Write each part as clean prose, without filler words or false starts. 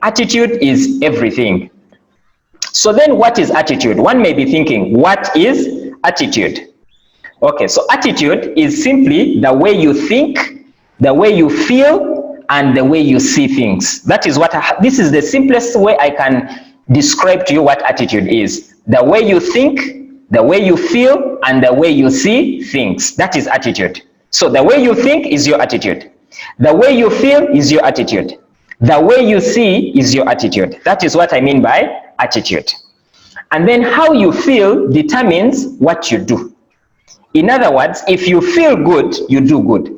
Attitude is everything. So then what is attitude? One may be thinking, what is attitude? Okay, so attitude is simply the way you think, the way you feel, and the way you see things. That is what this is the simplest way I can describe to you what attitude is. The way you think, the way you feel, and the way you see things. That is attitude. So the way you think is your attitude. The way you feel is your attitude. The way you see is your attitude. That is what I mean by attitude. And then how you feel determines what you do. In other words, if you feel good, you do good.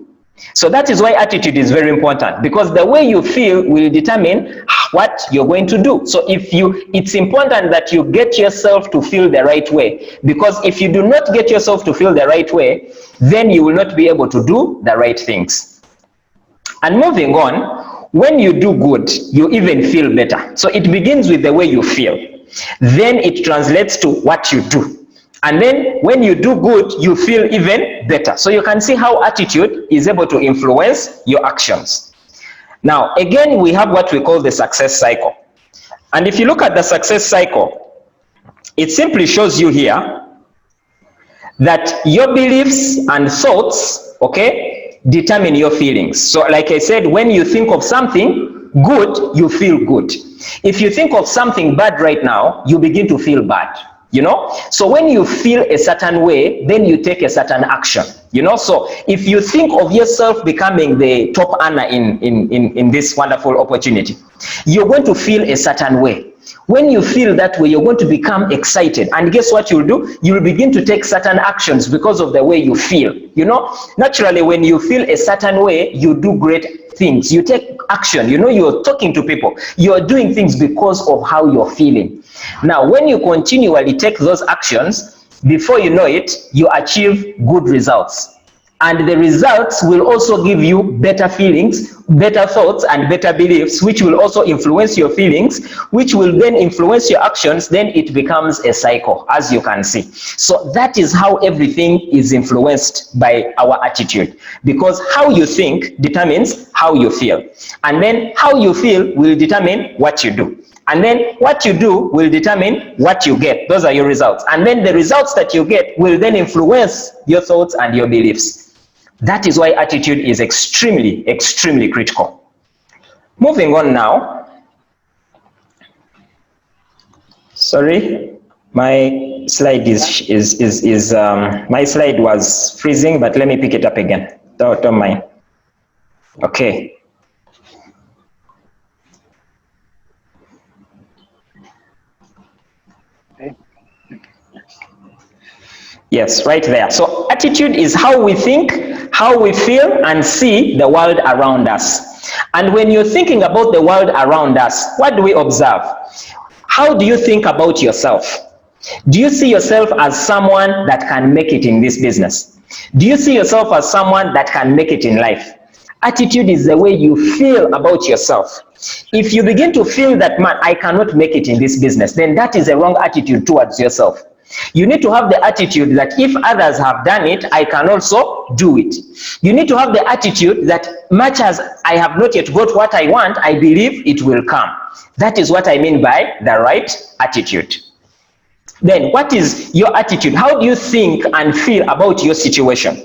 So that is why attitude is very important, because the way you feel will determine what you're going to do. So it's important that you get yourself to feel the right way, because if you do not get yourself to feel the right way, then you will not be able to do the right things. And moving on, when you do good, you even feel better. So it begins with the way you feel. Then it translates to what you do. And then when you do good, you feel even better. So you can see how attitude is able to influence your actions. Now, again, we have what we call the success cycle. And if you look at the success cycle, it simply shows you here that your beliefs and thoughts, okay, determine your feelings. So like I said, when you think of something good, you feel good. If you think of something bad right now, you begin to feel bad. You know, so when you feel a certain way, then you take a certain action. You know, so if you think of yourself becoming the top earner in this wonderful opportunity, you're going to feel a certain way. When you feel that way, you're going to become excited, and guess what you'll do? You'll begin to take certain actions because of the way you feel. You know, naturally, when you feel a certain way, you do great things. You take action. You know, you're talking to people. You're doing things because of how you're feeling. Now, when you continually take those actions, before you know it, you achieve good results. And the results will also give you better feelings, better thoughts, and better beliefs, which will also influence your feelings, which will then influence your actions. Then it becomes a cycle, as you can see. So that is how everything is influenced by our attitude, because how you think determines how you feel. And then how you feel will determine what you do. And then what you do will determine what you get. Those are your results. And then the results that you get will then influence your thoughts and your beliefs. That is why attitude is extremely, extremely critical. Moving on now. Sorry, my slide my slide was freezing, but let me pick it up again. Don't mind. Okay. Yes, right there. So attitude is how we think, how we feel, and see the world around us. And when you're thinking about the world around us, what do we observe? How do you think about yourself? Do you see yourself as someone that can make it in this business? Do you see yourself as someone that can make it in life? Attitude is the way you feel about yourself. If you begin to feel that, man, I cannot make it in this business, then that is a wrong attitude towards yourself. You need to have the attitude that if others have done it, I can also do it. You need to have the attitude that much as I have not yet got what I want, I believe it will come. That is what I mean by the right attitude. Then what is your attitude? How do you think and feel about your situation?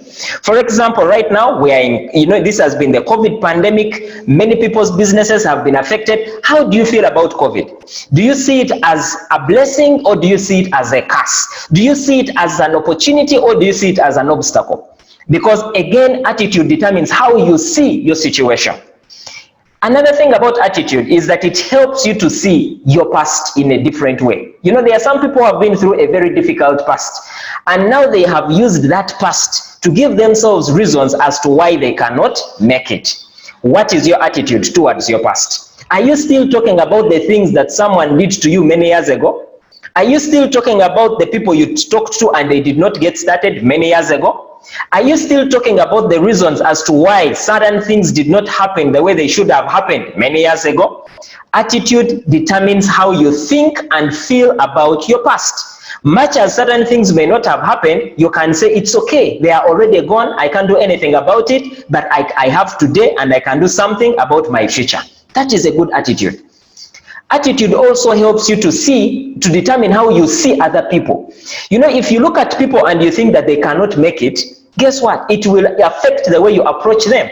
For example, right now we are in, this has been the COVID pandemic. Many people's businesses have been affected. How do you feel about COVID? Do you see it as a blessing, or do you see it as a curse? Do you see it as an opportunity, or do you see it as an obstacle? Because again, attitude determines how you see your situation. Another thing about attitude is that it helps you to see your past in a different way. There are some people who have been through a very difficult past, and now they have used that past to give themselves reasons as to why they cannot make it. What is your attitude towards your past? Are you still talking about the things that someone did to you many years ago? Are you still talking about the people you talked to and they did not get started many years ago? Are you still talking about the reasons as to why certain things did not happen the way they should have happened many years ago? Attitude determines how you think and feel about your past. Much as certain things may not have happened, you can say it's okay, they are already gone, I can't do anything about it, but I have today and I can do something about my future. That is a good attitude. Attitude also helps you to determine how you see other people. You know, if you look at people and you think that they cannot make it, guess what? It will affect the way you approach them.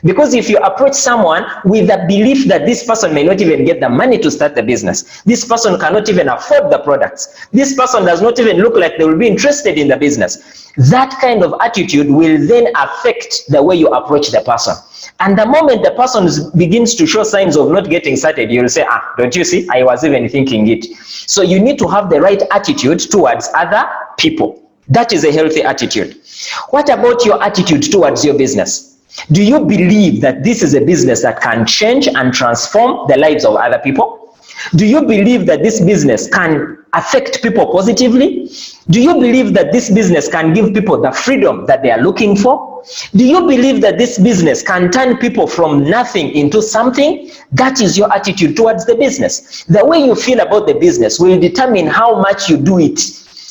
Because if you approach someone with the belief that this person may not even get the money to start the business, this person cannot even afford the products, this person does not even look like they will be interested in the business, that kind of attitude will then affect the way you approach the person. And the moment the person begins to show signs of not getting started, you'll say, don't you see, I was even thinking it. So you need to have the right attitude towards other people. That is a healthy attitude. What about your attitude towards your business? Do you believe that this is a business that can change and transform the lives of other people? Do you believe that this business can affect people positively? Do you believe that this business can give people the freedom that they are looking for? Do you believe that this business can turn people from nothing into something? That is your attitude towards the business. The way you feel about the business will determine how much you do it.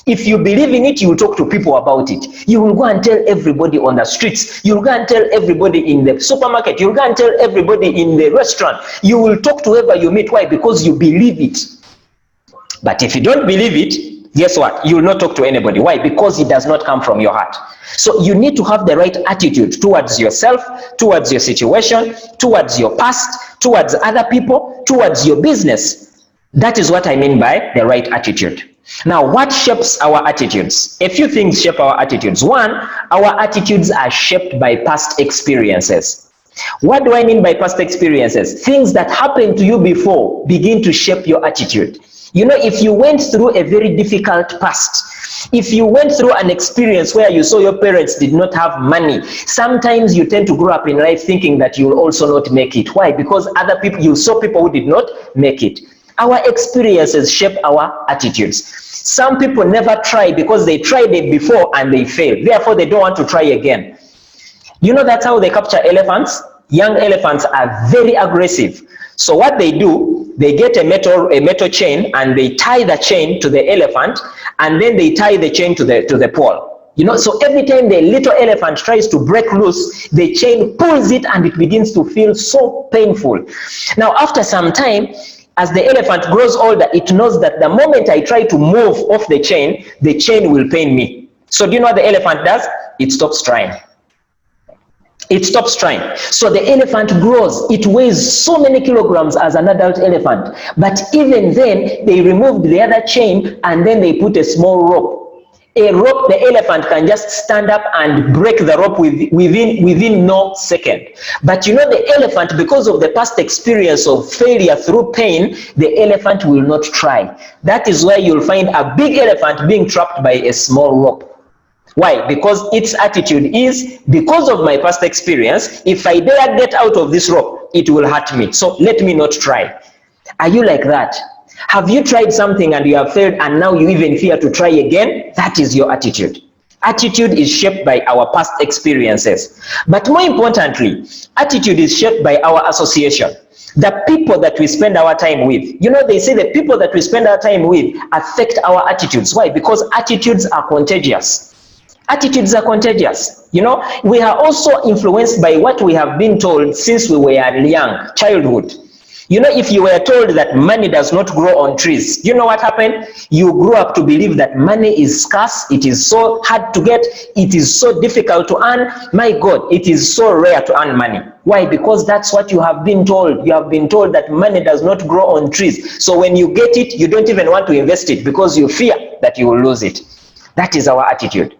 If you believe in it, you will talk to people about it. You will go and tell everybody on the streets. You will go and tell everybody in the supermarket. You will go and tell everybody in the restaurant. You will talk to whoever you meet. Why? Because you believe it. But if you don't believe it, guess what? You will not talk to anybody. Why? Because it does not come from your heart. So you need to have the right attitude towards yourself, towards your situation, towards your past, towards other people, towards your business. That is what I mean by the right attitude. Now, what shapes our attitudes? A few things shape our attitudes. One, our attitudes are shaped by past experiences. What do I mean by past experiences? Things that happened to you before begin to shape your attitude. You know, if you went through a very difficult past, if you went through an experience where you saw your parents did not have money, sometimes you tend to grow up in life thinking that you will also not make it. Why? Because other people, you saw people who did not make it. Our experiences shape our attitudes. Some people never try because they tried it before and they failed. Therefore, they don't want to try again. You know, that's how they capture elephants. Young elephants are very aggressive. So what they do, they get a metal chain and they tie the chain to the elephant, and then they tie the chain to the pole. You know, so every time the little elephant tries to break loose, the chain pulls it and it begins to feel so painful. Now, after some time, as the elephant grows older, it knows that the moment I try to move off the chain will pain me. So do you know what the elephant does? It stops trying. It stops trying. So the elephant grows. It weighs so many kilograms as an adult elephant. But even then, they removed the other chain and then they put a small rope. A rope, the elephant can just stand up and break the rope within no second. But you know, the elephant, because of the past experience of failure through pain, the elephant will not try. That is why you'll find a big elephant being trapped by a small rope. Why? Because its attitude is, because of my past experience, if I dare get out of this rope, it will hurt me. So let me not try. Are you like that? Have you tried something and you have failed and now you even fear to try again? That is your attitude. Attitude is shaped by our past experiences. But more importantly, attitude is shaped by our association. The people that we spend our time with. You know, they say the people that we spend our time with affect our attitudes. Why? Because attitudes are contagious. Attitudes are contagious. You know, we are also influenced by what we have been told since we were young, childhood. You know, if you were told that money does not grow on trees, you know what happened? You grew up to believe that money is scarce, it is so hard to get, it is so difficult to earn. My God, it is so rare to earn money. Why? Because that's what you have been told. You have been told that money does not grow on trees. So when you get it, you don't even want to invest it because you fear that you will lose it. That is our attitude.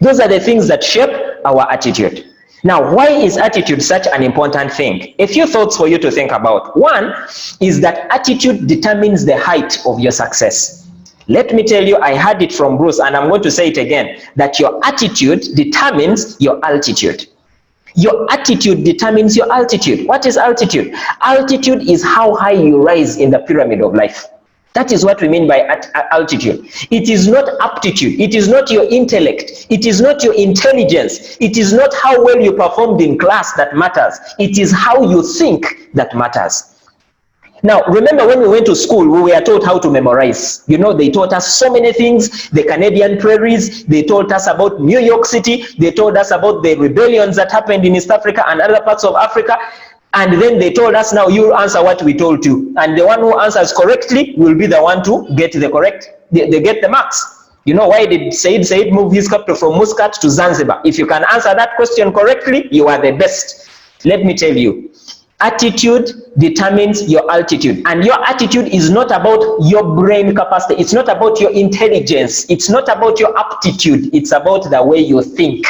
Those are the things that shape our attitude. Now, why is attitude such an important thing? A few thoughts for you to think about. One is that attitude determines the height of your success. Let me tell you, I heard it from Bruce, and I'm going to say it again, that your attitude determines your altitude. Your attitude determines your altitude. What is altitude? Altitude is how high you rise in the pyramid of life. That is what we mean by altitude. It is not aptitude. It is not your intellect. It is not your intelligence. It is not how well you performed in class that matters. It is how you think that matters. Now, remember when we went to school, we were taught how to memorize. You know, they taught us so many things. The Canadian prairies, they taught us about New York City, they told us about the rebellions that happened in East Africa and other parts of Africa. And then they told us, now you answer what we told you. And the one who answers correctly will be the one to get the correct, they get the marks. You know, why did Said move his capital from Muscat to Zanzibar? If you can answer that question correctly, you are the best. Let me tell you, attitude determines your altitude. And your attitude is not about your brain capacity. It's not about your intelligence. It's not about your aptitude. It's about the way you think.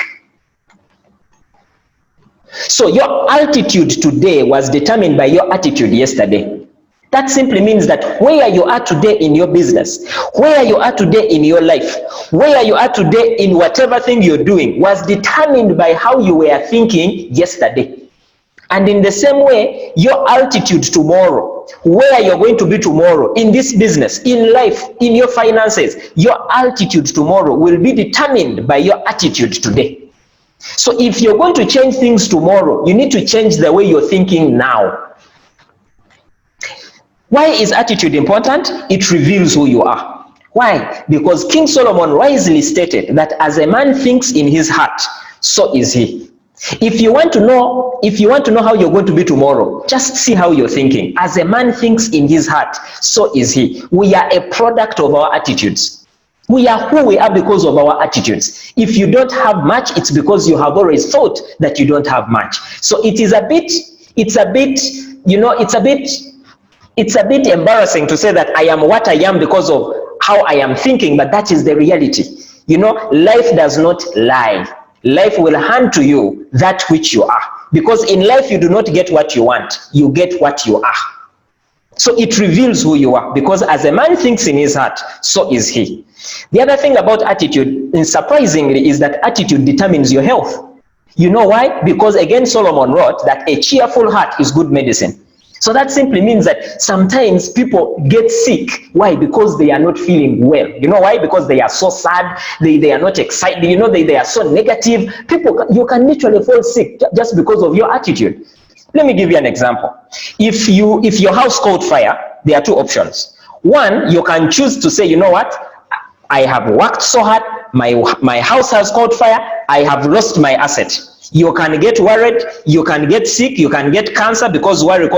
So your altitude today was determined by your attitude yesterday. That simply means that where you are today in your business, where you are today in your life, where you are today in whatever thing you're doing was determined by how you were thinking yesterday. And in the same way, your altitude tomorrow, where you're going to be tomorrow in this business, in life, in your finances, your altitude tomorrow will be determined by your attitude today. So if you're going to change things tomorrow, you need to change the way you're thinking now. Why is attitude important? It reveals who you are. Why? Because King Solomon wisely stated that as a man thinks in his heart, so is he. If you want to know how you're going to be tomorrow, just see how you're thinking. As a man thinks in his heart, so is he. We are a product of our attitudes. We are who we are because of our attitudes. If you don't have much, it's because you have always thought that you don't have much. So it's a bit embarrassing to say that I am what I am because of how I am thinking, but that is the reality. You know, life does not lie. Life will hand to you that which you are. Because in life, you do not get what you want. You get what you are. So it reveals who you are. Because as a man thinks in his heart, so is he. The other thing about attitude, and surprisingly, is that attitude determines your health. You know why? Because again, Solomon wrote that a cheerful heart is good medicine. So that simply means that sometimes people get sick. Why? Because they are not feeling well. You know why? Because they are so sad, they are not excited, you know, they are so negative. People, you can literally fall sick just because of your attitude. Let me give you an example. If your house caught fire, there are two options. One, you can choose to say, you know what? I have worked so hard, my house has caught fire, I have lost my asset. You can get worried, you can get sick, you can get cancer, because worry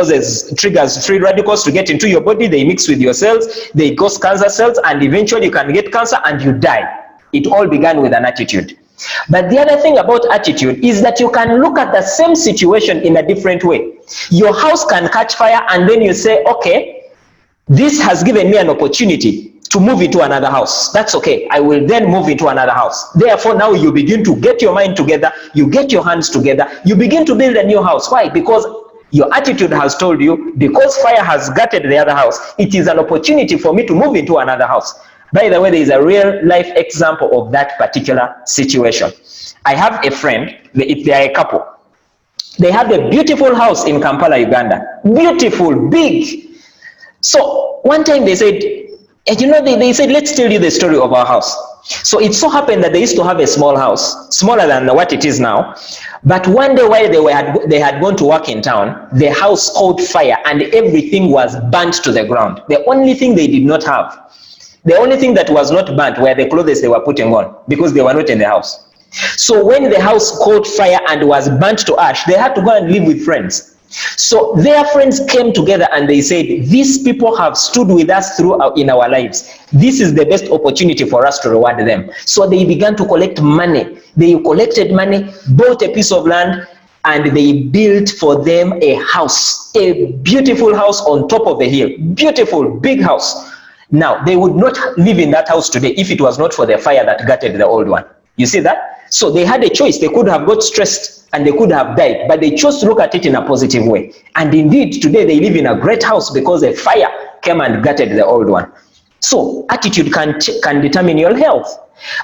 triggers free radicals to get into your body, they mix with your cells, they cause cancer cells, and eventually you can get cancer and you die. It all began with an attitude. But the other thing about attitude is that you can look at the same situation in a different way. Your house can catch fire and then you say, okay, this has given me an opportunity to move into another house. That's okay. I will then move into another house. Therefore, now you begin to get your mind together, you get your hands together, you begin to build a new house. Why? Because your attitude has told you, because fire has gutted the other house, it is an opportunity for me to move into another house. By the way, there is a real life example of that particular situation. I have a friend, if they are a couple, they have a beautiful house in Kampala, Uganda. Beautiful, big. So one time they said, you know, they said, let's tell you the story of our house. So it so happened that they used to have a small house, smaller than what it is now. But one day while they had gone to work in town, the house caught fire and everything was burnt to the ground. The only thing they did not have, the only thing that was not burnt were the clothes they were putting on, because they were not in the house. So when the house caught fire and was burnt to ash, they had to go and live with friends. So their friends came together and they said, these people have stood with us in our lives. This is the best opportunity for us to reward them. So they began to collect money. They collected money, bought a piece of land, and they built for them a house, a beautiful house on top of a hill. Beautiful, big house. Now, they would not live in that house today if it was not for the fire that gutted the old one. You see that? So they had a choice. They could have got stressed and they could have died, but they chose to look at it in a positive way. And indeed, today they live in a great house because a fire came and gutted the old one. So attitude can determine your health.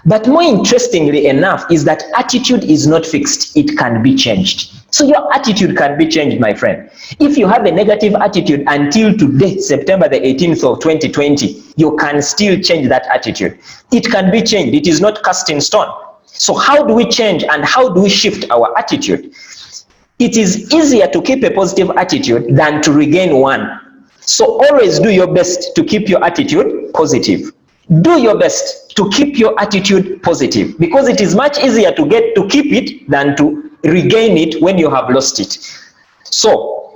But more interestingly enough is that attitude is not fixed. It can be changed. So your attitude can be changed, my friend. If you have a negative attitude until today, September the 18th of 2020, you can still change that attitude. It can be changed. It is not cast in stone. So how do we change and how do we shift our attitude? It is easier to keep a positive attitude than to regain one. So always do your best to keep your attitude positive. Do your best to keep your attitude positive, because it is much easier to keep it than to regain it when you have lost it. So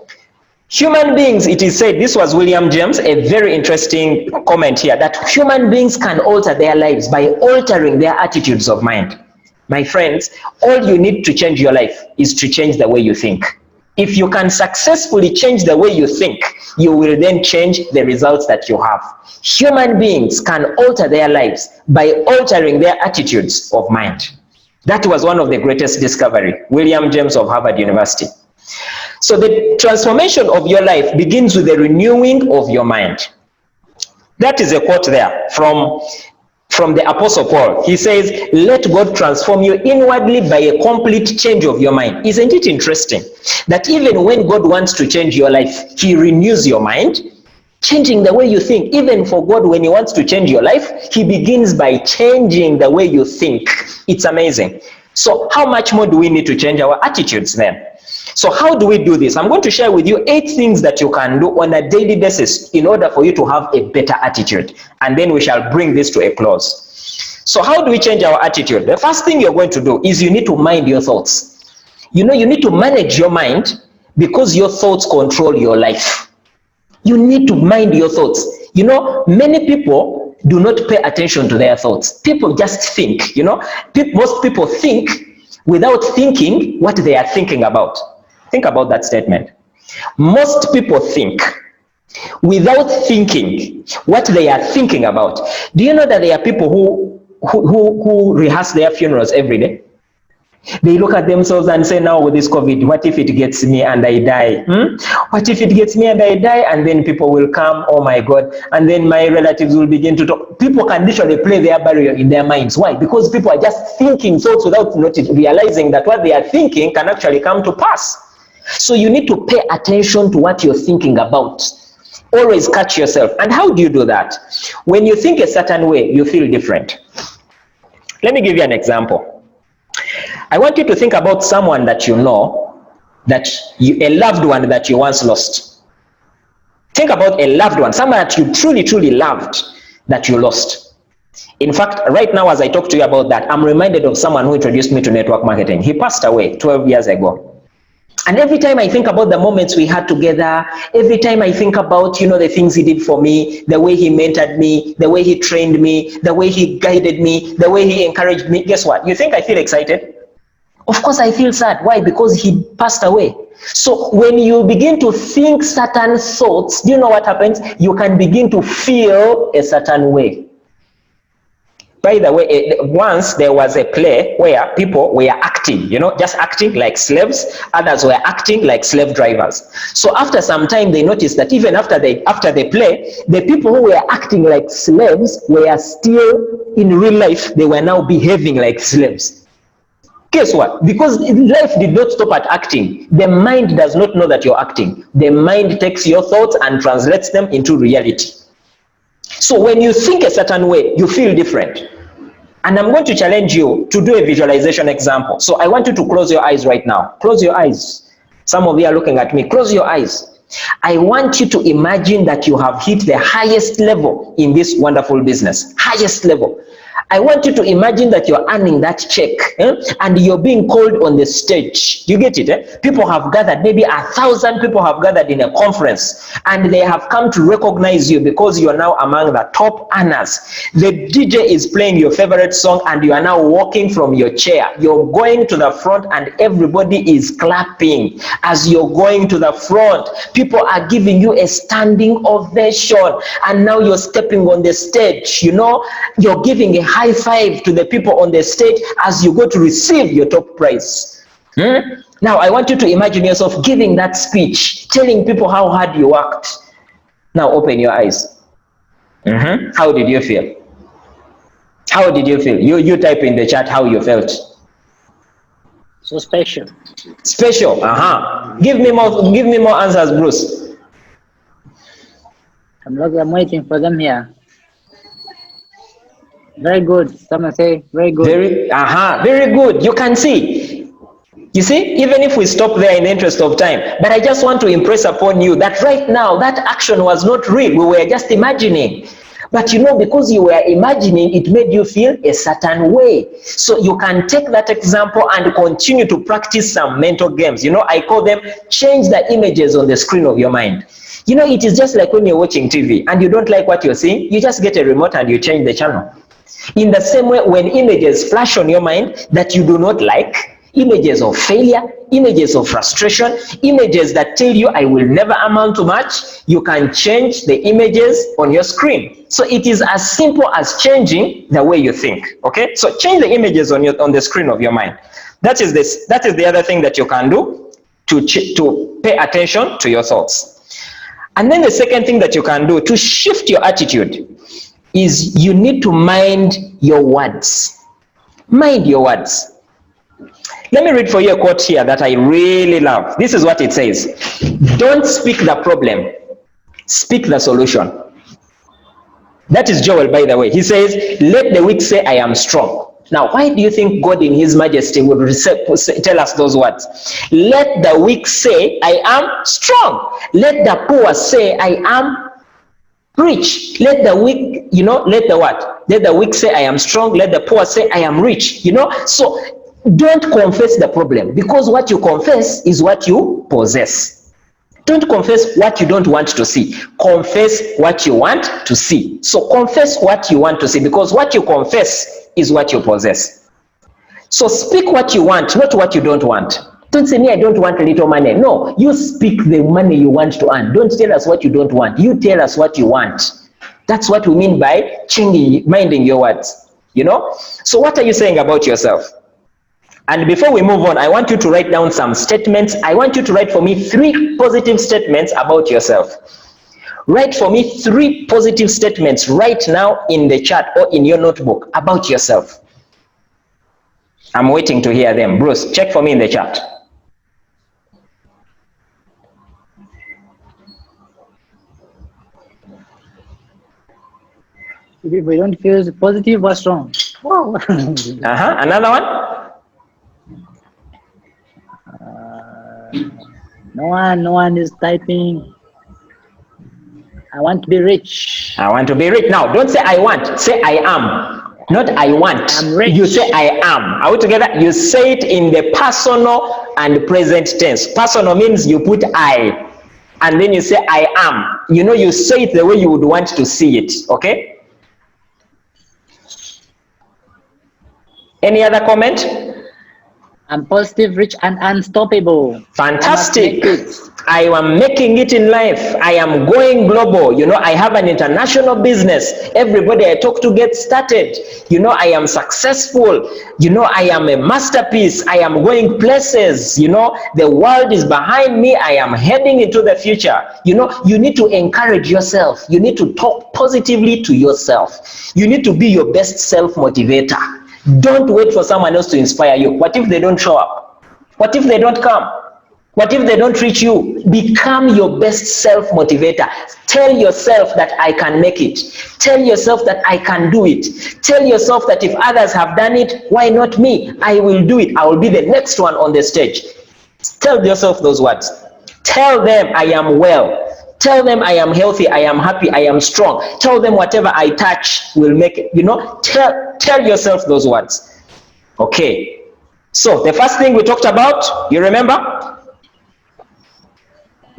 Human beings, it is said, this was William James, a very interesting comment here, that human beings can alter their lives by altering their attitudes of mind. My friends, all you need to change your life is to change the way you think. If you can successfully change the way you think, you will then change the results that you have. Human beings can alter their lives by altering their attitudes of mind. That was one of the greatest discoveries, William James of Harvard University. So the transformation of your life begins with the renewing of your mind. That is a quote there from the Apostle Paul. He says, let God transform you inwardly by a complete change of your mind. Isn't it interesting that even when God wants to change your life, he renews your mind, changing the way you think? Even for God, when he wants to change your life, he begins by changing the way you think. It's amazing. So how much more do we need to change our attitudes then? So how do we do this? I'm going to share with you 8 things that you can do on a daily basis in order for you to have a better attitude. And then we shall bring this to a close. So how do we change our attitude? The first thing you're going to do is you need to mind your thoughts. You know, you need to manage your mind because your thoughts control your life. You need to mind your thoughts. You know, many people do not pay attention to their thoughts. People just think, you know. Most people think without thinking what they are thinking about. Think about that statement. Most people think without thinking what they are thinking about. Do you know that there are people who rehearse their funerals every day? They look at themselves and say, now with this COVID, what if it gets me and I die? What if it gets me and I die? And then people will come, oh my God, and then my relatives will begin to talk. People can literally play their barrier in their minds. Why? Because people are just thinking thoughts without realizing that what they are thinking can actually come to pass. So you need to pay attention to what you're thinking about. Always catch yourself. And how do you do that? When you think a certain way, you feel different. Let me give you an example. I want you to think about someone that you know, a loved one that you once lost. Think about a loved one, someone that you truly, truly loved that you lost. In fact, right now as I talk to you about that, I'm reminded of someone who introduced me to network marketing. He passed away 12 years ago. And every time I think about the moments we had together, every time I think about, you know, the things he did for me, the way he mentored me, the way he trained me, the way he guided me, the way he encouraged me, guess what? You think I feel excited? Of course I feel sad. Why? Because he passed away. So when you begin to think certain thoughts, do you know what happens? You can begin to feel a certain way. By the way, once there was a play where people were acting, you know, just acting like slaves. Others were acting like slave drivers. So after some time, they noticed that even after the play, the people who were acting like slaves were still, in real life, they were now behaving like slaves. Guess what? Because life did not stop at acting. The mind does not know that you're acting. The mind takes your thoughts and translates them into reality. So when you think a certain way, you feel different. And I'm going to challenge you to do a visualization example. So I want you to close your eyes right now. Close your eyes. Some of you are looking at me. Close your eyes. I want you to imagine that you have hit the highest level in this wonderful business. Highest level. I want you to imagine that you're earning that check, and you're being called on the stage. You get it? People have gathered, maybe 1,000 people have gathered in a conference, and they have come to recognize you because you're now among the top earners. The DJ is playing your favorite song, and you are now walking from your chair. You're going to the front, and everybody is clapping as you're going to the front. People are giving you a standing ovation, and now you're stepping on the stage. You know, you're giving a high five to the people on the stage as you go to receive your top prize. Now I want you to imagine yourself giving that speech, telling people how hard you worked. Now open your eyes. How did you feel? How did you feel? You type in the chat how you felt. So special. Special. Give me more answers, Bruce. I'm waiting for them here. Very good. Someone say very good. Very good. You can see. You see, even if we stop there in the interest of time, but I just want to impress upon you that right now that action was not real. We were just imagining. But because you were imagining, it made you feel a certain way. So you can take that example and continue to practice some mental games. I call them change the images on the screen of your mind. It is just like when you're watching TV and you don't like what you're seeing, you just get a remote and you change the channel. In the same way, when images flash on your mind that you do not like, images of failure, images of frustration, images that tell you I will never amount to much, you can change the images on your screen. So it is as simple as changing the way you think. Okay, so change the images on the screen of your mind. That is the other thing that you can do to pay attention to your thoughts. And then the second thing that you can do to shift your attitude is you need to mind your words. Mind your words. Let me read for you a quote here that I really love. This is what it says. Don't speak the problem, speak the solution. That is Joel, by the way. He says, let the weak say I am strong. Now, why do you think God in his majesty would tell us those words? Let the weak say I am strong. Let the poor say I am rich. Let the weak, let the what? Let the weak say I am strong. Let the poor say I am rich. So don't confess the problem, because what you confess is what you possess. Don't confess what you don't want to see. Confess what you want to see. So confess what you want to see, because what you confess is what you possess. So speak what you want, not what you don't want. Don't say, me, I don't want a little money. No, you speak the money you want to earn. Don't tell us what you don't want. You tell us what you want. That's what we mean by minding your words. So what are you saying about yourself? And before we move on, I want you to write down some statements. I want you to write for me 3 positive statements about yourself. Write for me 3 positive statements right now in the chat or in your notebook about yourself. I'm waiting to hear them. Bruce, check for me in the chat. If we don't feel positive, what's wrong? Wow. Another one? No one is typing. I want to be rich. I want to be rich. Now, don't say I want. Say I am. Not I want. I'm rich. You say I am. Are we together? You say it in the personal and present tense. Personal means you put I. And then you say I am. You say it the way you would want to see it. Okay? Any other comment? I'm positive, rich, and unstoppable. Fantastic. I am making it in life. I am going global. I have an international business. Everybody I talk to gets started. I am successful. I am a masterpiece. I am going places. The world is behind me. I am heading into the future. You need to encourage yourself. You need to talk positively to yourself. You need to be your best self motivator. Don't wait for someone else to inspire you. What if they don't show up? What if they don't come? What if they don't reach you? Become your best self-motivator. Tell yourself that I can make it. Tell yourself that I can do it. Tell yourself that if others have done it, why not me? I will do it. I will be the next one on the stage. Tell yourself those words. Tell them I am well. Tell them I am healthy, I am happy, I am strong. Tell them whatever I touch will make it. Tell yourself those words. Okay. So the first thing we talked about, you remember?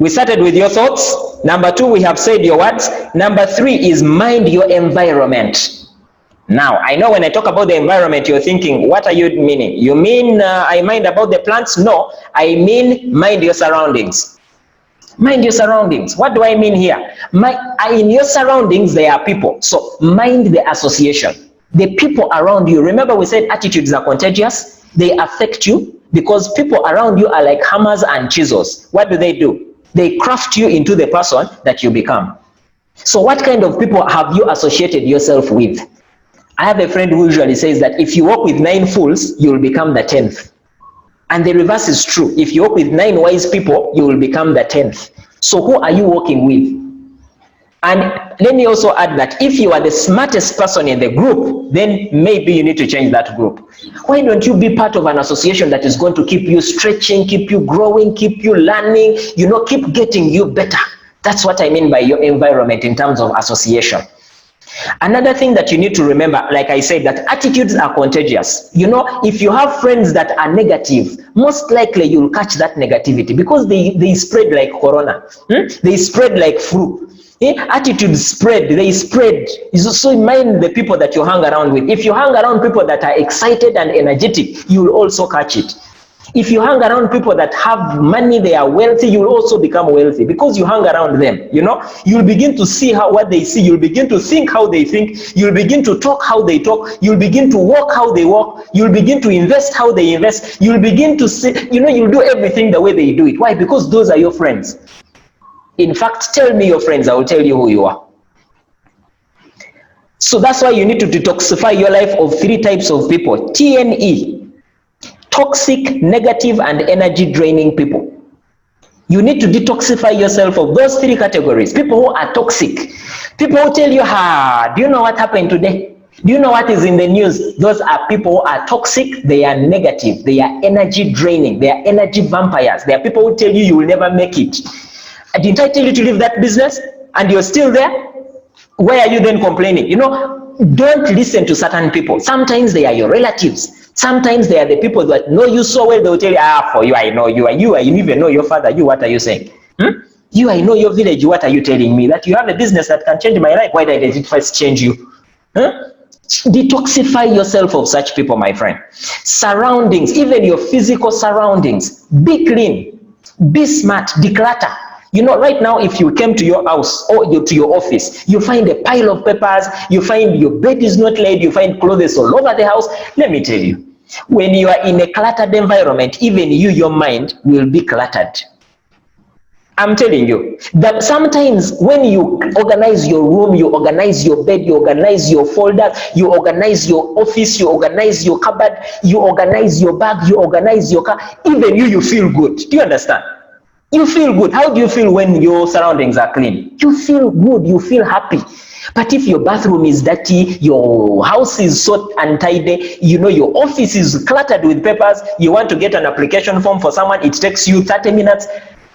We started with your thoughts. Number 2, we have said your words. Number 3 is mind your environment. Now, I know when I talk about the environment, you're thinking, what are you meaning? You mean I mind about the plants? No, I mean mind your surroundings. Mind your surroundings. What do I mean here? In your surroundings, there are people. So mind the association. The people around you. Remember we said attitudes are contagious. They affect you because people around you are like hammers and chisels. What do? They craft you into the person that you become. So what kind of people have you associated yourself with? I have a friend who usually says that if you walk with 9 fools, you will become the 10th. And the reverse is true. If you walk with 9 wise people, you will become the 10th. So who are you walking with? And let me also add that if you are the smartest person in the group, then maybe you need to change that group. Why don't you be part of an association that is going to keep you stretching, keep you growing, keep you learning, keep getting you better? That's what I mean by your environment in terms of association. Another thing that you need to remember, like I said, that attitudes are contagious. You know, if you have friends that are negative, most likely you'll catch that negativity because they spread like corona. They spread like flu. Attitudes spread, they spread. So mind the people that you hang around with. If you hang around people that are excited and energetic, you'll also catch it. If you hang around people that have money, they are wealthy, you'll also become wealthy because you hang around them. You know, you'll begin to see what they see, you'll begin to think how they think, you'll begin to talk how they talk, you'll begin to walk how they walk, you'll begin to invest how they invest, you'll begin to see, you know, you'll do everything the way they do it. Why? Because those are your friends. In fact, tell me your friends, I will tell you who you are. So that's why you need to detoxify your life of 3 types of people. TNE. Toxic, negative, and energy draining people. You need to detoxify yourself of those 3 categories. People who are toxic. People who tell you, do you know what happened today? Do you know what is in the news? Those are people who are toxic, they are negative, they are energy draining, they are energy vampires. They are people who tell you you will never make it. Didn't I tell you to leave that business? And you're still there? Why are you then complaining? You know, don't listen to certain people. Sometimes they are your relatives. Sometimes they are the people that know you so well, they'll tell you, for you, I know you. You even know your father. You, what are you saying? You, I know your village. What are you telling me? That you have a business that can change my life. Why did it first change you? Detoxify yourself of such people, my friend. Surroundings, even your physical surroundings. Be clean. Be smart. Declutter. You know, right now, if you came to your house or to your office, you find a pile of papers, you find your bed is not laid, you find clothes all over the house. Let me tell you, when you are in a cluttered environment, even you, your mind will be cluttered. I'm telling you that sometimes when you organize your room, you organize your bed, you organize your folder, you organize your office, you organize your cupboard, you organize your bag, you organize your car, even you feel good. Do you understand? You feel good. How do you feel when your surroundings are clean? You feel good, you feel happy. But if your bathroom is dirty, your house is so untidy, you know, your office is cluttered with papers, you want to get an application form for someone, it takes you 30 minutes.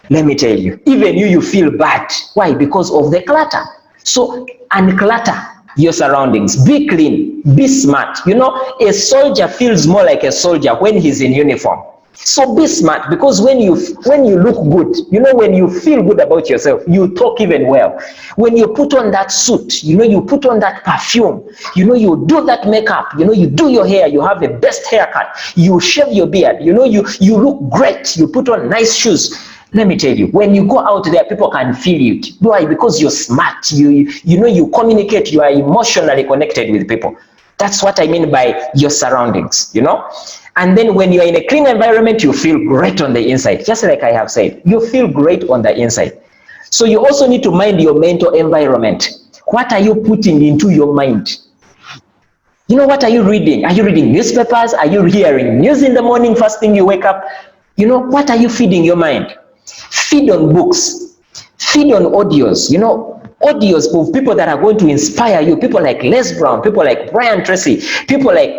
Let me tell you, even you feel bad. Why? Because of the clutter. So unclutter your surroundings. Be clean, be smart. You know, a soldier feels more like a soldier when he's in uniform. So be smart, because when you look good, you know, when you feel good about yourself, you talk even well. When you put on that suit, you know, you put on that perfume, you know, you do that makeup, you know, you do your hair, you have the best haircut, you shave your beard, you know, you look great, you put on nice shoes. Let me tell you, when you go out there, people can feel it. Why? Because you're smart, you know, you communicate, you are emotionally connected with people. That's what I mean by your surroundings, you know. And then when you're in a clean environment, you feel great on the inside. Just like I have said, you feel great on the inside. So you also need to mind your mental environment. What are you putting into your mind? You know, what are you reading? Are you reading newspapers? Are you hearing news in the morning, first thing you wake up? You know, what are you feeding your mind? Feed on books. Feed on audios. You know, audios of people that are going to inspire you, people like Les Brown, people like Brian Tracy, people like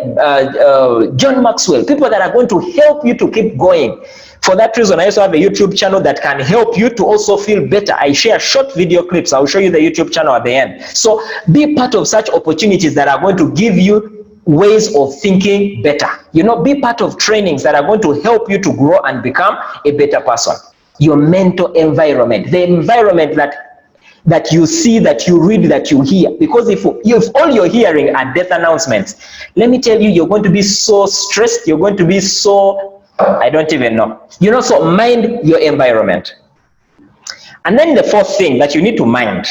John Maxwell, people that are going to help you to keep going. For that reason, I also have a YouTube channel that can help you to also feel better. I share short video clips. I'll show you the YouTube channel at the end. So be part of such opportunities that are going to give you ways of thinking better. You know, be part of trainings that are going to help you to grow and become a better person. Your mental environment, the environment that you see, that you read, that you hear. Because if all you're hearing are death announcements, let me tell you, you're going to be so stressed, you're going to be so, I don't even know. You know, so mind your environment. And then the fourth thing that you need to mind,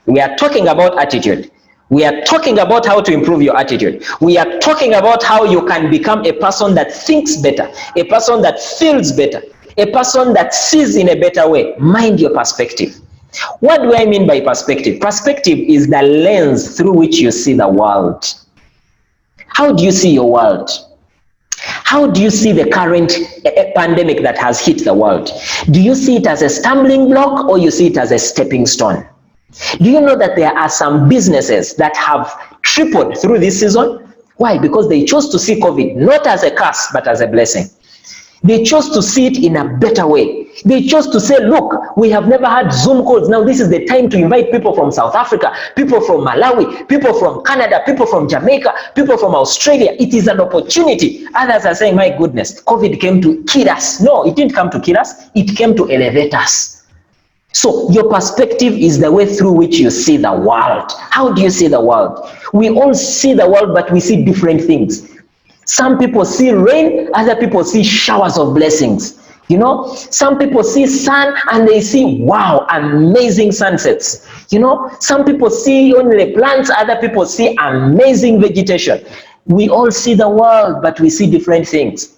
we are talking about attitude. We are talking about how to improve your attitude. We are talking about how you can become a person that thinks better, a person that feels better, a person that sees in a better way. Mind your perspective. What do I mean by perspective? Perspective is the lens through which you see the world. How do you see your world? How do you see the current pandemic that has hit the world? Do you see it as a stumbling block, or you see it as a stepping stone? Do you know that there are some businesses that have tripled through this season? Why? Because they chose to see COVID not as a curse, but as a blessing. They chose to see it in a better way. They chose to say, look, we have never had Zoom calls. Now this is the time to invite people from South Africa, people from Malawi, people from Canada, people from Jamaica, people from Australia. It is an opportunity. Others are saying, my goodness, COVID came to kill us. No, it didn't come to kill us. It came to elevate us. So your perspective is the way through which you see the world. How do you see the world? We all see the world, but we see different things. Some people see rain, other people see showers of blessings. You know, some people see sun and they see, wow, amazing sunsets. You know, some people see only plants, other people see amazing vegetation. We all see the world, but we see different things.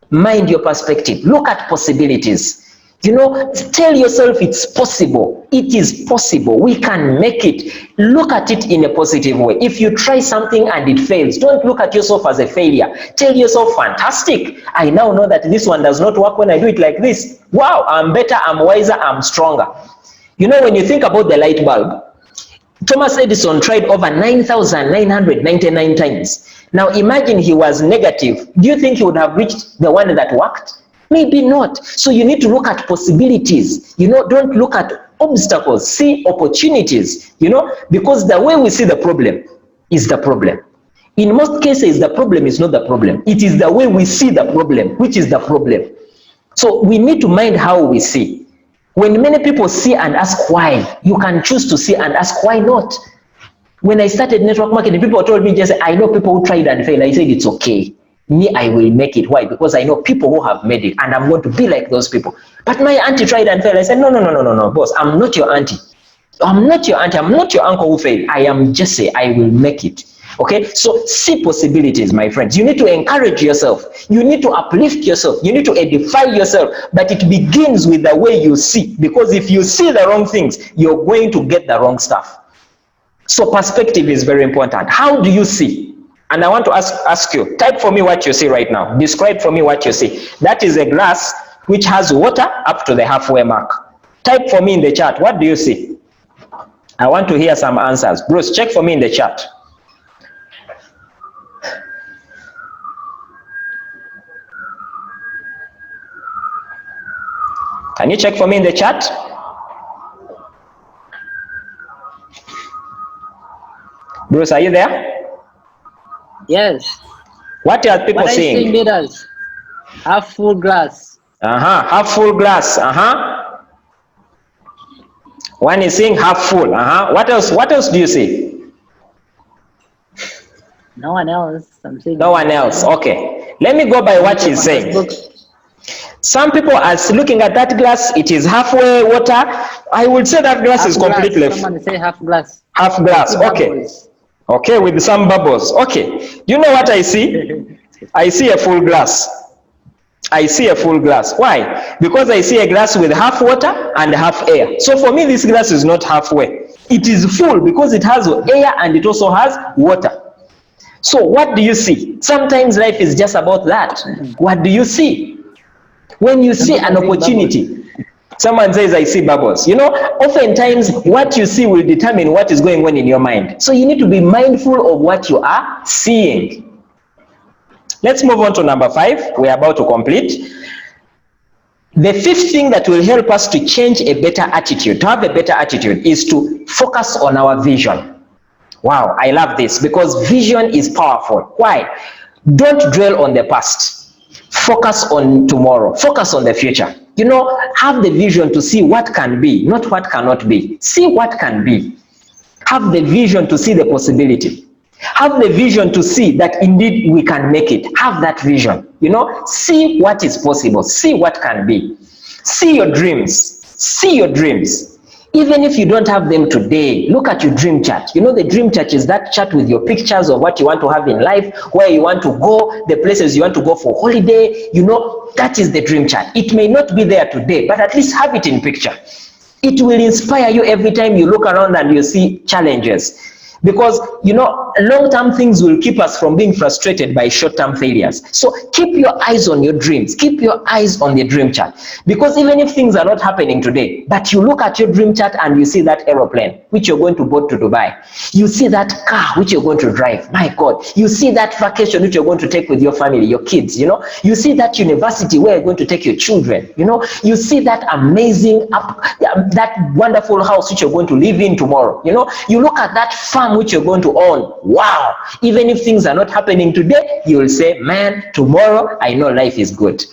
Mind your perspective. Look at possibilities. You know, tell yourself it's possible. It is possible. We can make it. Look at it in a positive way. If you try something and it fails, don't look at yourself as a failure. Tell yourself, fantastic. I now know that this one does not work when I do it like this. Wow, I'm better, I'm wiser, I'm stronger. You know, when you think about the light bulb, Thomas Edison tried over 9,999 times. Now imagine he was negative. Do you think he would have reached the one that worked? Maybe not. So you need to look at possibilities. You know, don't look at obstacles. See opportunities, you know, because the way we see the problem is the problem. In most cases, the problem is not the problem. It is the way we see the problem, which is the problem. So we need to mind how we see. When many people see and ask why, you can choose to see and ask why not. When I started network marketing, people told me, just I know people who tried and failed. I said, it's okay. Me, I will make it. Why? Because I know people who have made it and I'm going to be like those people. But my auntie tried and failed. I said, no, boss, I'm not your auntie. I'm not your auntie. I'm not your uncle who failed. I am Jesse. I will make it. Okay, so see possibilities, my friends. You need to encourage yourself. You need to uplift yourself. You need to edify yourself. But it begins with the way you see. Because if you see the wrong things, you're going to get the wrong stuff. So perspective is very important. How do you see? And I want to ask you, type for me what you see right now. Describe for me what you see. That is a glass which has water up to the halfway mark. Type for me in the chat. What do you see? I want to hear some answers. Bruce, check for me in the chat. Can you check for me in the chat? Bruce, are you there? Yes. What are people saying? What I see leaders, half full glass. Half full glass. One is saying half full. What else? What else do you see? No one else. I'm saying no one else. Okay. Let me go by what she's saying. Some people are looking at that glass. It is halfway water. I would say that glass is completely full. Someone say half glass. Half glass. Okay. Okay, with some bubbles. Okay. You know what I see? I see a full glass. I see a full glass. Why? Because I see a glass with half water and half air. So for me, this glass is not halfway. It is full because it has air and it also has water. So what do you see? Sometimes life is just about that. What do you see? When you see an opportunity, someone says, I see bubbles. You know, oftentimes what you see will determine what is going on in your mind. So you need to be mindful of what you are seeing. Let's move on to number 5. We're about to complete. The 5th thing that will help us to change a better attitude, to have a better attitude, is to focus on our vision. Wow, I love this because vision is powerful. Why? Don't dwell on the past. Focus on tomorrow. Focus on the future. You know, have the vision to see what can be, not what cannot be. See what can be. Have the vision to see the possibility. Have the vision to see that indeed we can make it. Have that vision. You know, see what is possible. See what can be. See your dreams. See your dreams. Even if you don't have them today, look at your dream chart. You know, the dream chart is that chart with your pictures of what you want to have in life, where you want to go, the places you want to go for holiday. You know, that is the dream chart. It may not be there today, but at least have it in picture. It will inspire you every time you look around and you see challenges. Because, you know, long-term things will keep us from being frustrated by short-term failures. So keep your eyes on your dreams. Keep your eyes on the dream chart. Because even if things are not happening today, but you look at your dream chart and you see that aeroplane, which you're going to board to Dubai. You see that car, which you're going to drive. My God. You see that vacation, which you're going to take with your family, your kids, you know. You see that university where you're going to take your children, you know. You see that amazing, that wonderful house, which you're going to live in tomorrow, you know. You look at that farm which you're going to own. Wow. Even if things are not happening today, you'll say, man, tomorrow I know life is good.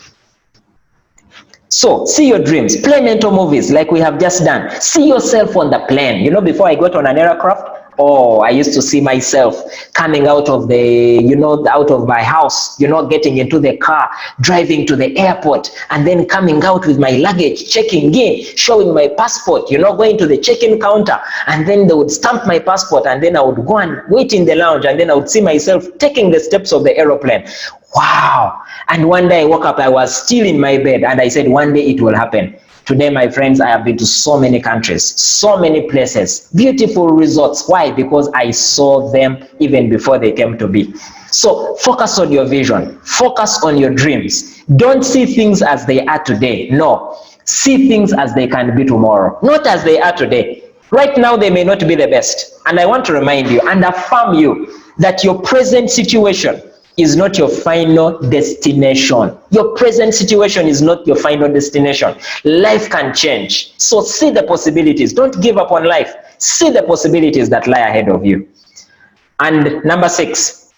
So see your dreams, play mental movies like we have just done. See yourself on the plane. You know, before I got on an aircraft, oh, I used to see myself coming out of the, you know, out of my house, you know, getting into the car, driving to the airport, and then coming out with my luggage, checking in, showing my passport, you know, going to the check-in counter, and then they would stamp my passport, and then I would go and wait in the lounge, and then I would see myself taking the steps of the aeroplane. Wow. And one day I woke up, I was still in my bed, and I said, one day it will happen. Today, my friends, I have been to so many countries, so many places, beautiful resorts. Why? Because I saw them even before they came to be. So focus on your vision, focus on your dreams. Don't see things as they are today. No, see things as they can be tomorrow, not as they are today. Right now, they may not be the best. And I want to remind you and affirm you that your present situation is not your final destination. Your present situation is not your final destination. Life can change. So see the possibilities. Don't give up on life. See the possibilities that lie ahead of you. And number 6,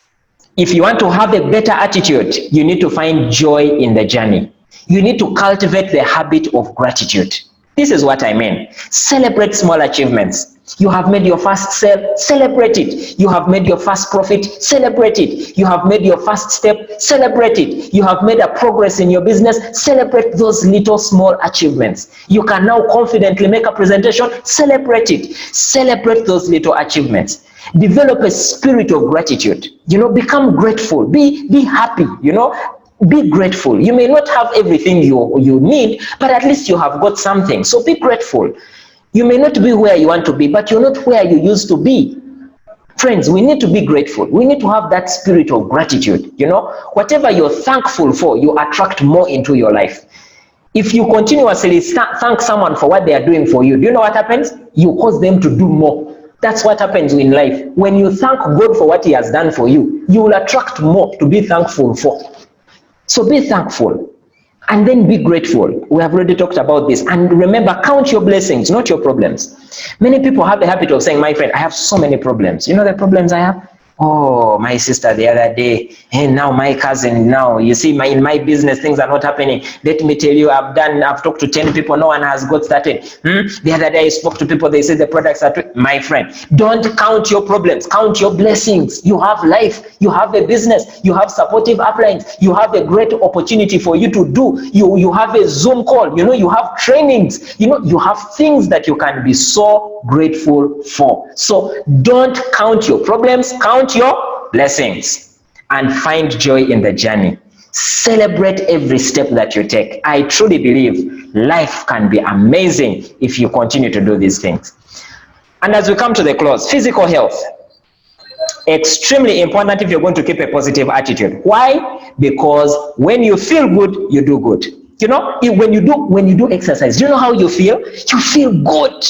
if you want to have a better attitude, you need to find joy in the journey. You need to cultivate the habit of gratitude. This is what I mean. Celebrate small achievements. You have made your first sale, celebrate it. You have made your first profit, celebrate it. You have made your first step, celebrate it. You have made a progress in your business, celebrate those little small achievements. You can now confidently make a presentation, celebrate it. Celebrate those little achievements. Develop a spirit of gratitude. You know, become grateful, be happy, you know. Be grateful. You may not have everything you need, but at least you have got something. So be grateful. You may not be where you want to be, but you're not where you used to be. Friends, we need to be grateful. We need to have that spirit of gratitude. You know, whatever you're thankful for, you attract more into your life. If you continuously thank someone for what they are doing for you, do you know what happens? You cause them to do more. That's what happens in life. When you thank God for what he has done for you, you will attract more to be thankful for. So be thankful and then be grateful. We have already talked about this. And remember, count your blessings, not your problems. Many people have the habit of saying, my friend, I have so many problems. You know the problems I have? Oh, my sister the other day, and now my cousin, now you see in my business things are not happening. Let me tell you, I've talked to 10 people, no one has got started. The other day I spoke to people, they said the products are my friend. Don't count your problems, count your blessings. You have life, you have a business, you have supportive uplines, you have a great opportunity for you to do. You have a Zoom call, you know, you have trainings, you know, you have things that you can be so grateful for. So don't count your problems, count your blessings and find joy in the journey. Celebrate every step that you take. I truly believe life can be amazing if you continue to do these things. And as we come to the close, physical health, extremely important if you're going to keep a positive attitude. Why? Because when you feel good, you do good. You know, when you do exercise, do you know how you feel? You feel good.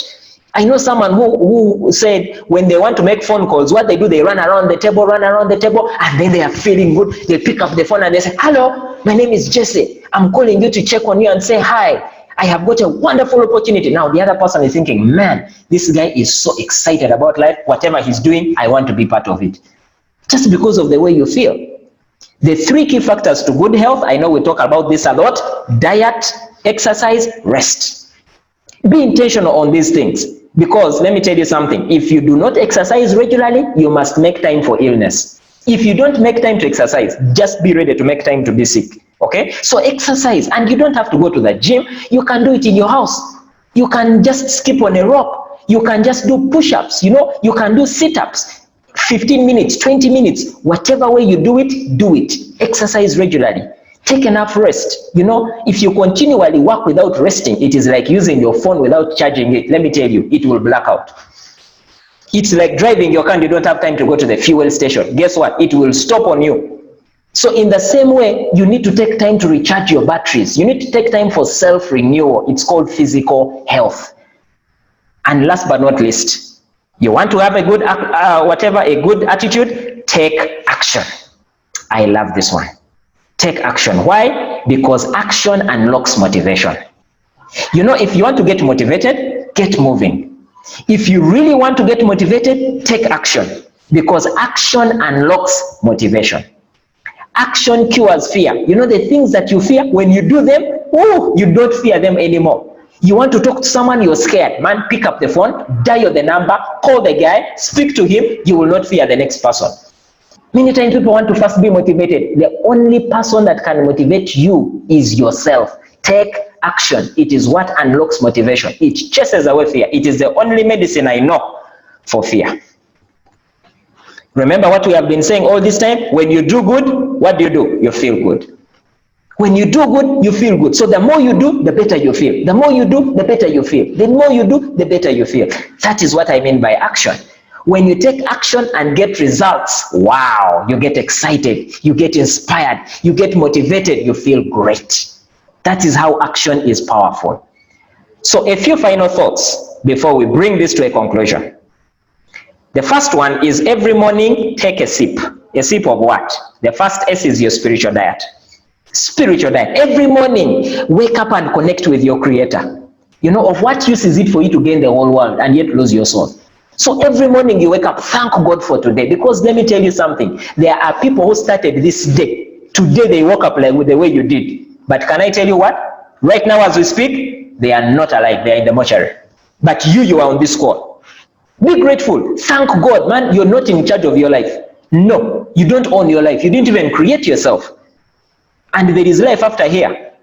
I know someone who said when they want to make phone calls, what they do, they run around the table, and then they are feeling good. They pick up the phone and they say, hello, my name is Jesse. I'm calling you to check on you and say hi. I have got a wonderful opportunity. Now the other person is thinking, man, this guy is so excited about life. Whatever he's doing, I want to be part of it. Just because of the way you feel. The 3 key factors to good health, I know we talk about this a lot: diet, exercise, rest. Be intentional on these things. Because let me tell you something, if you do not exercise regularly, you must make time for illness. If you don't make time to exercise, just be ready to make time to be sick. Okay? So exercise, and you don't have to go to the gym. You can do it in your house. You can just skip on a rope. You can just do push-ups, you know, you can do sit-ups. 15 minutes, 20 minutes, whatever way you do it. Exercise regularly. Take enough rest. You know, if you continually work without resting, it is like using your phone without charging it. Let me tell you, it will black out. It's like driving your car and you don't have time to go to the fuel station. Guess what? It will stop on you. So in the same way, you need to take time to recharge your batteries. You need to take time for self-renewal. It's called physical health. And last but not least, you want to have a good, a good attitude, take action. I love this one. Take action. Why? Because action unlocks motivation. You know, if you want to get motivated, get moving. If you really want to get motivated, take action. Because action unlocks motivation. Action cures fear. You know, the things that you fear, when you do them, you don't fear them anymore. You want to talk to someone, you're scared. Man, pick up the phone, dial the number, call the guy, speak to him. You will not fear the next person. Many times people want to first be motivated. The only person that can motivate you is yourself. Take action. It is what unlocks motivation. It chases away fear. It is the only medicine I know for fear. Remember what we have been saying all this time? When you do good, what do? You feel good. When you do good, you feel good. So the more you do, the better you feel. The more you do, the better you feel. The more you do, the better you feel. That is what I mean by action. When you take action and get results, wow, you get excited, you get inspired, you get motivated, you feel great. That is how action is powerful. So a few final thoughts before we bring this to a conclusion. The first one is every morning, take a sip. A sip of what? The first S is your spiritual diet. Spiritual diet. Every morning, wake up and connect with your Creator. You know, of what use is it for you to gain the whole world and yet lose your soul? So every morning you wake up, thank God for today. Because let me tell you something. There are people who started this day. Today they woke up like with the way you did. But can I tell you what? Right now as we speak, they are not alive. They are in the mortuary. But you are on this call. Be grateful. Thank God, man. You're not in charge of your life. No, you don't own your life. You didn't even create yourself. And there is life after here.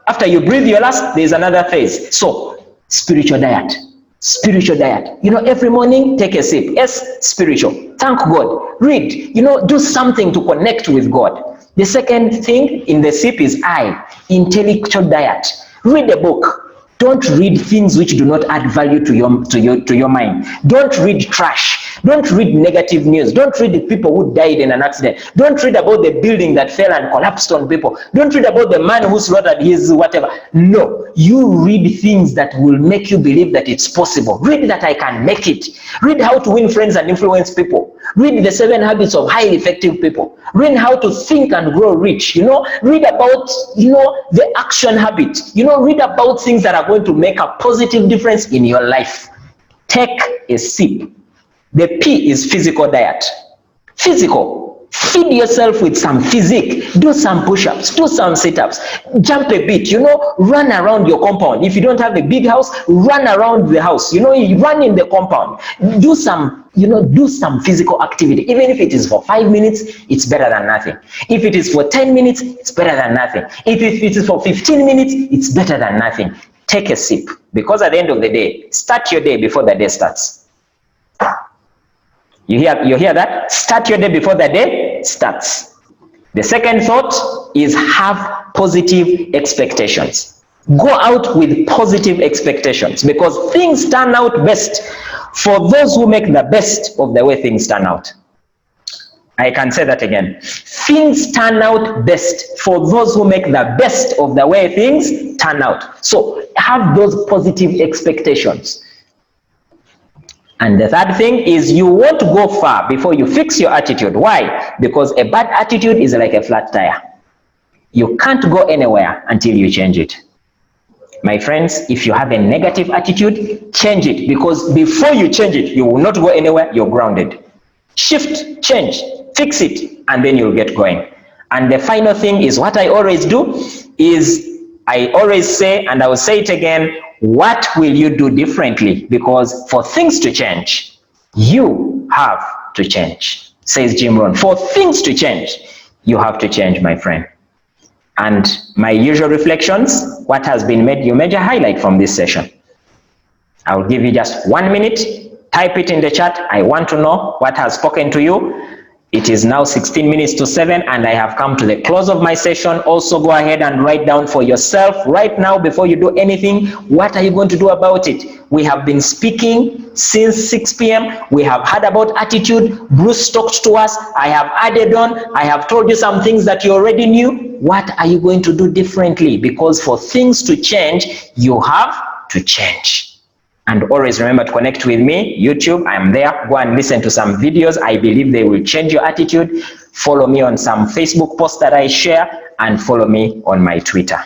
After you breathe your last, there is another phase. So, spiritual diet. Spiritual diet. You know, every morning, take a sip. Yes, spiritual. Thank God. Read. You know, do something to connect with God. The second thing in the sip is I. Intellectual diet. Read a book. Don't read things which do not add value to your mind. Don't read trash. Don't read negative news. Don't read the people who died in an accident. Don't read about the building that fell and collapsed on people. Don't read about the man who slaughtered his whatever. No, you read things that will make you believe that it's possible. Read that I can make it. Read how to win friends and influence people. Read the 7 habits of highly effective people. Read how to think and grow rich. You know, read about, the action habit. Read about things that are going to make a positive difference in your life. Take a sip. The P is physical diet. Physical. Feed yourself with some physique. Do some push-ups. Do some sit-ups. Jump a bit. Run around your compound. If you don't have a big house, run around the house. You run in the compound. Do some physical activity. Even if it is for 5 minutes, it's better than nothing. If it is for 10 minutes, it's better than nothing. If it is for 15 minutes, it's better than nothing. Take a sip. Because at the end of the day, start your day before the day starts. You hear that? Start your day before the day starts. The second thought is have positive expectations. Go out with positive expectations because things turn out best for those who make the best of the way things turn out. I can say that again. Things turn out best for those who make the best of the way things turn out. So have those positive expectations. And the third thing is you won't go far before you fix your attitude. Why? Because a bad attitude is like a flat tire. You can't go anywhere until you change it. My friends, if you have a negative attitude, change it. Because before you change it, you will not go anywhere. You're grounded. Shift, change, fix it, and then you'll get going. And the final thing is what I always do is I always say, and I will say it again, what will you do differently? Because for things to change, you have to change, says Jim Rohn. For things to change, you have to change, my friend. And my usual reflections, what has been made your major highlight from this session? I will give you just 1 minute. Type it in the chat. I want to know what has spoken to you. It is now 16 minutes to 7 and I have come to the close of my session. Also go ahead and write down for yourself right now before you do anything, what are you going to do about it? We have been speaking since 6 p.m. We have heard about attitude. Bruce talked to us. I have added on. I have told you some things that you already knew. What are you going to do differently? Because for things to change, you have to change. And always remember to connect with me, YouTube, I'm there. Go and listen to some videos. I believe they will change your attitude. Follow me on some Facebook posts that I share and follow me on my Twitter.